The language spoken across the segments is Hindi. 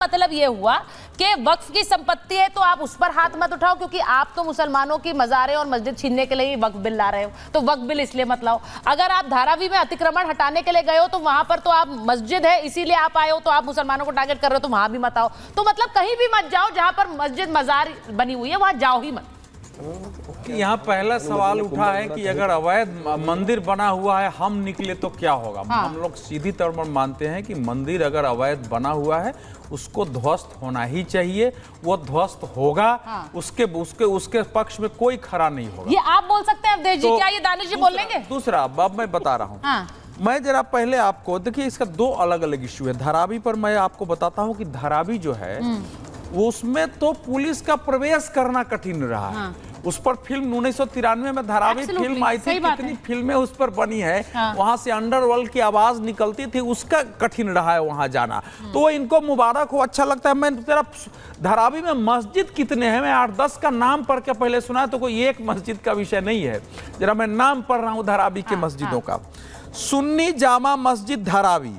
मतलब ये हुआ कि वक्फ की संपत्ति है तो आप उस पर हाथ मत उठाओ, क्योंकि आप तो मुसलमानों की मज़ारें और मस्जिद छीनने के लिए ही वक्फ बिल ला रहे हो, तो वक्फ बिल इसलिए मत लाओ। अगर आप धारावी में अतिक्रमण हटाने के लिए गए हो तो वहां पर तो आप मस्जिद है इसीलिए आप आए हो, तो आप मुसलमानों को टारगेट कर रहे हो, तो वहां भी मत आओ। तो मतलब कहीं भी मत जाओ जहां पर मस्जिद मजार बनी हुई है, वहां जाओ ही मत। यहाँ पहला सवाल उठा है कि अगर अवैध मंदिर बना हुआ है हम निकले तो क्या होगा। हम लोग सीधी तौर पर मानते हैं कि मंदिर अगर अवैध बना हुआ है उसको ध्वस्त होना ही चाहिए, वो ध्वस्त होगा। उसके पक्ष में कोई खड़ा नहीं होगा। ये आप बोल सकते हैं अवधेश जी, क्या ये दानिश जी बोल लेंगे? दूसरा अब मैं बता रहा हूँ, मैं जरा पहले आपको देखिए, इसका दो अलग अलग इश्यू है। धारावी पर मैं आपको बताता हूँ कि धारावी जो है वो उसमें तो पुलिस का प्रवेश करना कठिन रहा है। उस पर फिल्म 1993 में धारावी फिल्म आई थी, कितनी फिल्में उस पर बनी है। वहां से अंडरवर्ल्ड की आवाज निकलती थी, उसका कठिन रहा है वहां जाना। तो इनको मुबारक हो, अच्छा लगता है। मैं तेरा धारावी में मस्जिद कितने हैं, मैं 8-10 का नाम पढ़ के पहले सुना, तो कोई एक मस्जिद का विषय नहीं है। जरा मैं नाम पढ़ रहा हूँ धारावी के मस्जिदों का। सुन्नी जामा मस्जिद धारावी,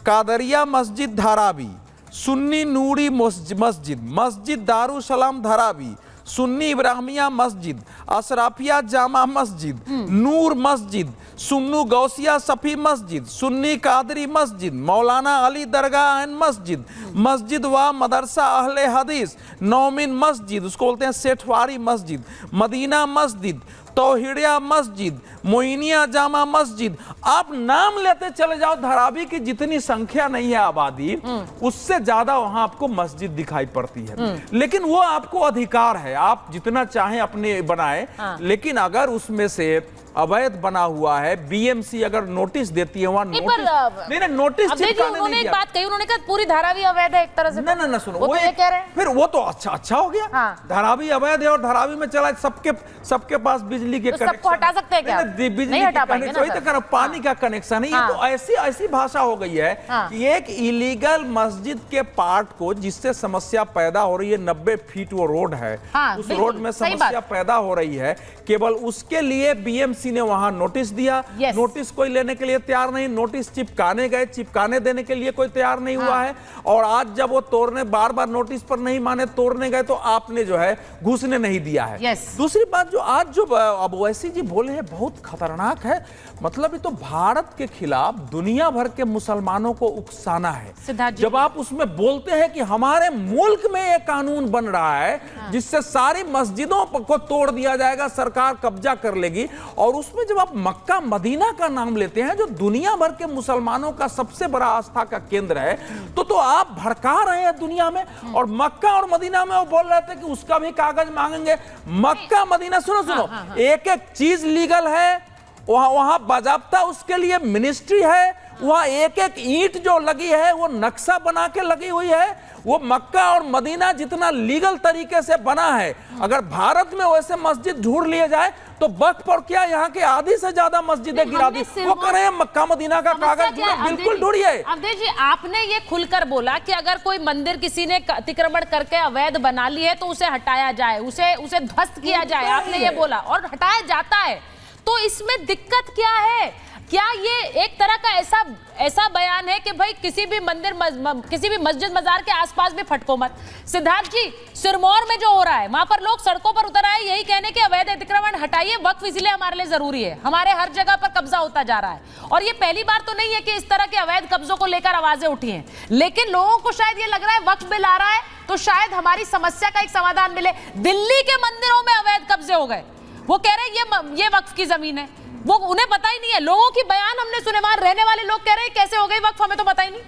कादरिया मस्जिद धारावी, सुन्नी नूरी मस्जिद, मस्जिद दारुसलाम धारावी, सुन्नी इब्राहिमिया मस्जिद, अशराफिया जामा मस्जिद, नूर मस्जिद, सुन्नू गौसिया सफ़ी मस्जिद, सुन्नी कादरी मस्जिद, मौलाना अली दरगाह एंड मस्जिद, मस्जिद व मदरसा अहले हदीस, नौमिन मस्जिद, उसको बोलते हैं सेठवारी मस्जिद, मदीना मस्जिद, तौहीदिया मस्जिद, मोइनिया जामा मस्जिद। आप नाम लेते चले जाओ, धारावी की जितनी संख्या नहीं है आबादी, उससे ज्यादा वहां आपको मस्जिद दिखाई पड़ती है। लेकिन वो आपको अधिकार है, आप जितना चाहें अपने बनाए। लेकिन अगर उसमें से अवैध बना हुआ है, बीएमसी अगर नोटिस देती है, वहां नोटिस उन्होंने एक बात कही, उन्होंने कहा पूरी धारावी अवैध है एक तरह से। ना सुनो, वो तो ये कह रहे हैं। फिर वो तो अच्छा हो गया। धारावी अवैध है और धारावी में चला सबके पास बिजली के कनेक्शन, सबको हटा सकते हैं क्या? बिजली का कनेक्शन, वही तो पानी का कनेक्शन है। ये तो ऐसी भाषा हो गई है कि एक इलीगल मस्जिद के पार्ट को, जिससे समस्या पैदा हो रही है, 90 फीट वो रोड है, उस रोड में समस्या पैदा हो रही है, केवल उसके लिए बीएमसी ने वहां नोटिस दिया। नोटिस कोई लेने के लिए तैयार नहीं, नोटिस चिपकाने गए, चिपकाने देने के लिए कोई तैयार नहीं हुआ है। और आज जब वो तोड़ने, बार बार नोटिस पर नहीं माने, तोड़ने गए, तो आपने जो है घुसने नहीं दिया है। दूसरी बात जो आज जो अब ओवैसी जी बोले हैं बहुत खतरनाक है। मतलब ये तो भारत के खिलाफ दुनिया भर के मुसलमानों को उकसाना है। जब आप उसमें बोलते हैं कि हमारे मुल्क में एक कानून बन रहा है जिससे सारी मस्जिदों को तोड़ दिया जाएगा, सरकार कब्जा कर लेगी, और उसमें जब आप मक्का मदीना का नाम लेते हैं जो दुनिया भर के मुसलमानों का सबसे बड़ा आस्था का केंद्र है, तो आप भड़का रहे हैं दुनिया में। और मक्का और मदीना में वो बोल रहे थे कि उसका भी कागज मांगेंगे। मक्का मदीना, सुनो, एक एक चीज लीगल है वहां बाजाब्ता, उसके लिए मिनिस्ट्री है। वहां एक एक ईंट जो लगी है वो नक्शा बना के लगी हुई है। वो मक्का और मदीना जितना लीगल तरीके से बना है, अगर भारत में वैसे मस्जिद ढूंढ लिए जाए तो वक्त पर क्या यहाँ के आधी से ज्यादा मस्जिदें गिरा दी। वो कर रहे हैं मक्का मदीना का कागज बिल्कुल ढूंढिए। अवधेश जी, आपने ये खुलकर बोला कि अगर कोई मंदिर किसी ने अतिक्रमण करके अवैध बना ली है तो उसे हटाया जाए, उसे ध्वस्त किया जाए, आपने ये बोला, और हटाया जाता है। तो इसमें दिक्कत क्या है? क्या ये एक तरह का ऐसा बयान है कि भाई किसी भी मंदिर किसी भी मस्जिद मजार के आसपास भी फटको मत? सिद्धार्थ जी, सिरमौर में जो हो रहा है, वहां पर लोग सड़कों पर उतर आए यही कहने के अवैध अतिक्रमण हटाइए, वक्फ इसलिए हमारे लिए जरूरी है, हमारे हर जगह पर कब्जा होता जा रहा है। और ये पहली बार तो नहीं है कि इस तरह के अवैध कब्जों को लेकर आवाजें उठी हैं, लेकिन लोगों को शायद ये लग रहा है वक्फ बिल आ रहा है तो शायद हमारी समस्या का एक समाधान मिले। दिल्ली के मंदिरों में अवैध कब्जे हो गए, वो कह रहे हैं ये वक्फ की जमीन है, वो उन्हें पता ही नहीं है। लोगों की बयान हमने सुने, वहां रहने वाले लोग कह रहे हैं कैसे हो गई वक्फ, हमें तो पता ही नहीं।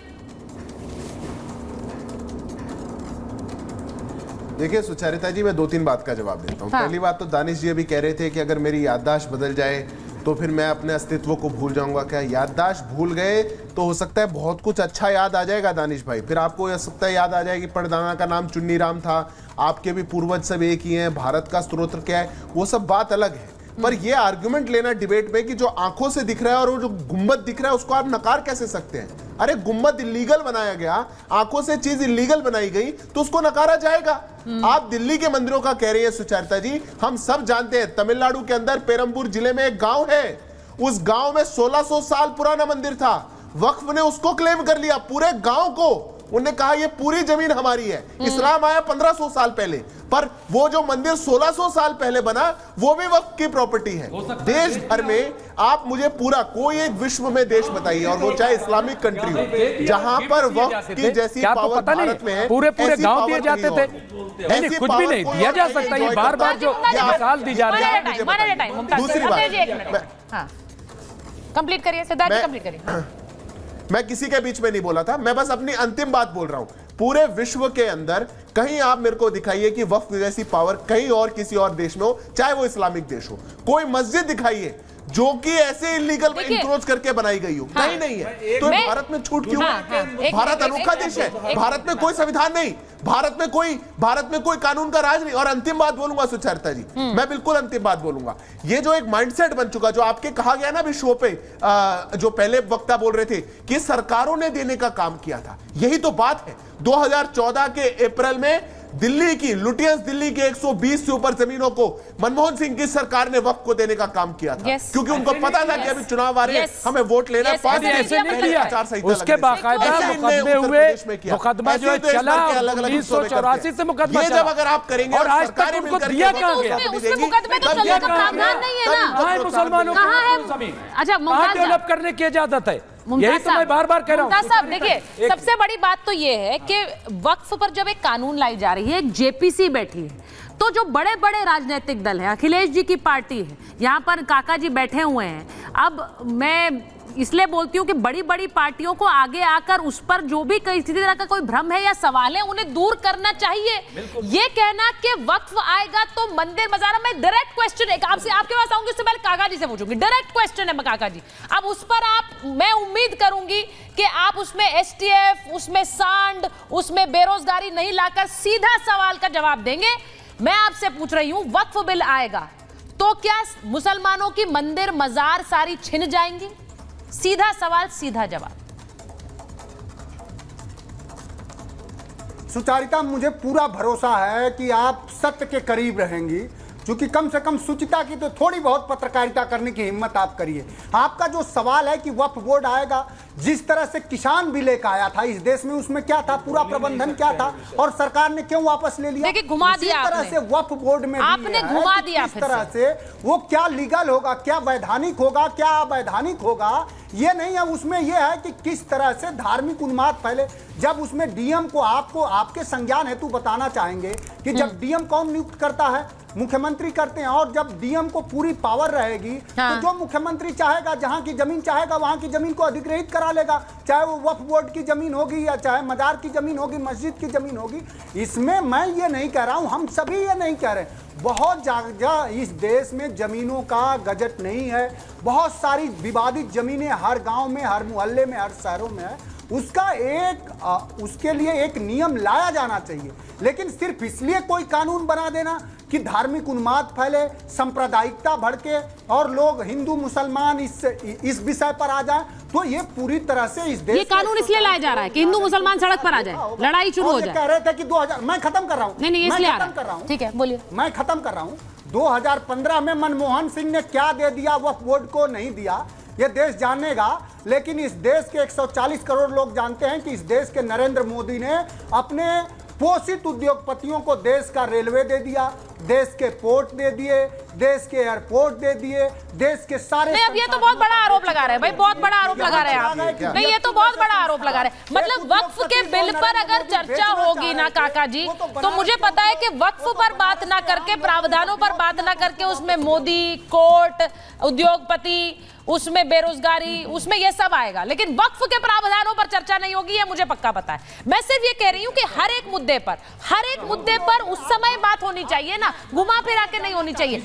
देखिए सुचरिता जी, मैं 2-3 बात का जवाब देता हूँ। पहली बात तो दानिश जी अभी कह रहे थे कि अगर मेरी याददाश्त बदल जाए तो फिर मैं अपने अस्तित्व को भूल जाऊंगा। क्या याददाश्त भूल गए तो हो सकता है बहुत कुछ अच्छा याद आ जाएगा दानिश भाई। फिर आपको हो सकता है याद आ जाएगी परदाना का नाम चुन्नी राम था, आपके भी पूर्वज सब एक ही हैं, भारत का स्त्रोत्र क्या है, वो सब बात अलग है। पर ये आर्गुमेंट लेना डिबेट में कि जो आंखों से दिख रहा है और वो जो गुम्बद दिख रहा है उसको आप नकार कैसे सकते हैं? अरे गुम्बद इलीगल बनाया गया, आंखों से चीज इलीगल बनाई गई तो उसको नकारा जाएगा। आप दिल्ली के मंदिरों का कह रही है सुचरिता जी, हम सब जानते हैं तमिलनाडु के अंदर पेरम्बूर जिले में एक गांव है, उस गांव में 1600 साल पुराना मंदिर था, वक्फ ने उसको क्लेम कर लिया, पूरे गांव को उन्होंने कहा ये पूरी जमीन हमारी है। इस्लाम आया 1500 साल पहले, पर वो जो मंदिर 1600 साल पहले बना वो भी वक्त की प्रॉपर्टी है। देश भर में आप मुझे पूरा कोई एक विश्व में देश बताइए, और वो चाहे इस्लामिक कंट्री हो, जहां पर वक्त की जैसी पावर भारत में है, पूरे गांव दिए जाते थे। नहीं, कुछ भी नहीं दिया जा सकता। ये बार बार जो मिसाल दी जा रही है। दूसरी बात, कंप्लीट करिए सिद्धार्थ जी, कंप्लीट करिए। मैं किसी के बीच में नहीं बोला था, मैं बस अपनी अंतिम बात बोल रहा हूं। पूरे विश्व के अंदर कहीं आप मेरे को दिखाइए कि वक्फ जैसी पावर कहीं और किसी और देश में हो, चाहे वो इस्लामिक देश हो। कोई मस्जिद दिखाइए जो कि ऐसे इलीगल इंक्रोच करके बनाई गई हो, कहीं नहीं है। तो भारत में छूट क्यों? भारत अनोखा देश है, भारत में कोई संविधान नहीं, भारत में कोई कानून का राज नहीं। और अंतिम बात बोलूंगा सुचरिता जी, मैं बिल्कुल अंतिम बात बोलूंगा। ये जो एक माइंडसेट बन चुका, जो आपके कहा गया ना अभी शो पे, जो पहले वक्ता बोल रहे थे कि सरकारों ने देने का काम किया था, यही तो बात है। 2014 के अप्रैल में दिल्ली की लुटियंस दिल्ली के 120 से ऊपर जमीनों को मनमोहन सिंह की सरकार ने वक्फ को देने का काम किया था, क्योंकि उनको पता था कि अभी चुनाव आ रहे हैं, हमें वोट लेना है। उसके बाकायदा मुकदमे हुए, मुकदमा जो है चला 1984 से मुकदमा चला। जब अगर आप करेंगे और आज तक उनको दिया कहां गया? मुसलमानों को जमीन डेवलप करने की इजाजत है, यही तो मैं बार बार कह रहा हूं। मुमताज साहब देखिए, सबसे बड़ी बात तो ये है कि वक्फ पर जब एक कानून लाई जा रही है, एक जेपीसी बैठी है, तो जो बड़े बड़े राजनीतिक दल है, अखिलेश जी की पार्टी है, यहाँ पर काका जी बैठे हुए हैं। अब मैं इसलिए बोलती हूँ कि बड़ी बड़ी पार्टियों को आगे आकर उस पर जो भी किसी तरह का कोई भ्रम है या सवाल है उन्हें दूर करना चाहिए। ये कहना कि वक्फ आएगा तो मंदिर मजारा, में डायरेक्ट क्वेश्चन है आपसे, आपके पास आऊंगी, उससे पहले काका जी से पूछूंगी। डायरेक्ट क्वेश्चन है काका जी, अब उस पर मैं उम्मीद करूंगी कि आप उसमें एसटीएफ, उसमें सांड, उसमें बेरोजगारी नहीं लाकर सीधा सवाल का जवाब देंगे। मैं आपसे पूछ रही हूं, वक्फ बिल आएगा तो क्या मुसलमानों की मंदिर मजार सारी छिन जाएंगी? सीधा सवाल, सीधा जवाब। सुचारिता, मुझे पूरा भरोसा है कि आप सत्य के करीब रहेंगी, क्योंकि कम से कम सुचिता की तो थोड़ी बहुत पत्रकारिता करने की हिम्मत आप करिए। आपका जो सवाल है कि वक्फ बोर्ड आएगा, जिस तरह से किसान भी लेकर आया था इस देश में, उसमें क्या था, पूरा प्रबंधन क्या था, और सरकार ने क्यों वापस ले लिया? देखिए, घुमा दिया आपने। तरह से वक्फ बोर्ड में आपने घुमा दिया, किस तरह से वो क्या लीगल होगा, क्या वैधानिक होगा, क्या अवैधानिक होगा, ये नहीं है। उसमें ये है कि किस तरह से धार्मिक उन्माद फैले। जब उसमें डीएम को आपको आपके संज्ञान हेतु बताना चाहेंगे कि जब डीएम कौन नियुक्त करता है, मुख्यमंत्री करते हैं, और जब डीएम को पूरी पावर रहेगी तो जो मुख्यमंत्री चाहेगा, जहां की जमीन चाहेगा वहां की जमीन को अधिग्रहित करा लेगा, चाहे वो वक्फ बोर्ड की जमीन होगी या चाहे मजार की जमीन होगी, मस्जिद की जमीन होगी। इसमें मैं ये नहीं कह रहा हूं, हम सभी ये नहीं कह रहे, बहुत जगह इस देश में जमीनों का गजट नहीं है, बहुत सारी विवादित जमीनें हर गांव में, हर मोहल्ले में, हर शहरों में है। उसके लिए एक नियम लाया जाना चाहिए, लेकिन सिर्फ इसलिए कोई कानून बना देना कि धार्मिक उन्माद फैले, सांप्रदायिकता भड़के और लोग हिंदू मुसलमान इस विषय पर आ जाए, तो ये पूरी तरह से इस देश, ये कानून इसलिए लाया जा रहा है कि हिंदू मुसलमान सड़क पर आ जाए, लड़ाई शुरू हो जाए। कह रहे थे कि 2000, मैं खत्म कर रहा हूँ, नहीं इसलिए खत्म कर रहा हूँ, ठीक है बोलिए। मैं खत्म कर रहा हूँ। 2015 में मनमोहन सिंह ने क्या दे दिया वक्फ बोर्ड को, नहीं दिया, ये देश जानेगा। लेकिन इस देश के 140 करोड़ लोग जानते हैं कि इस देश के नरेंद्र मोदी ने अपने पोषित उद्योगपतियों को देश का रेलवे दे दिया, देश के पोर्ट दे दिए, देश के एयरपोर्ट दे दिए, देश के सारे। नहीं, अब ये तो बहुत बड़ा आरोप लगा रहे हैं भाई, बहुत बड़ा आरोप लगा रहे हैं आप। नहीं, ये तो बहुत बड़ा आरोप लगा रहे हैं। मतलब वक्फ के बिल पर अगर चर्चा होगी ना काका जी, तो मुझे पता है कि वक्फ पर बात ना करके, प्रावधानों पर बात ना करके, उसमें मोदी, कोर्ट, उद्योगपति, उसमें बेरोजगारी, उसमें ये सब आएगा, लेकिन वक्फ के प्रावधानों पर चर्चा नहीं होगी, ये मुझे पक्का पता है। मैं सिर्फ ये कह रही हूं कि हर एक मुद्दे पर उस समय बात होनी चाहिए ना, घुमा फिरा के नहीं होनी चाहिए।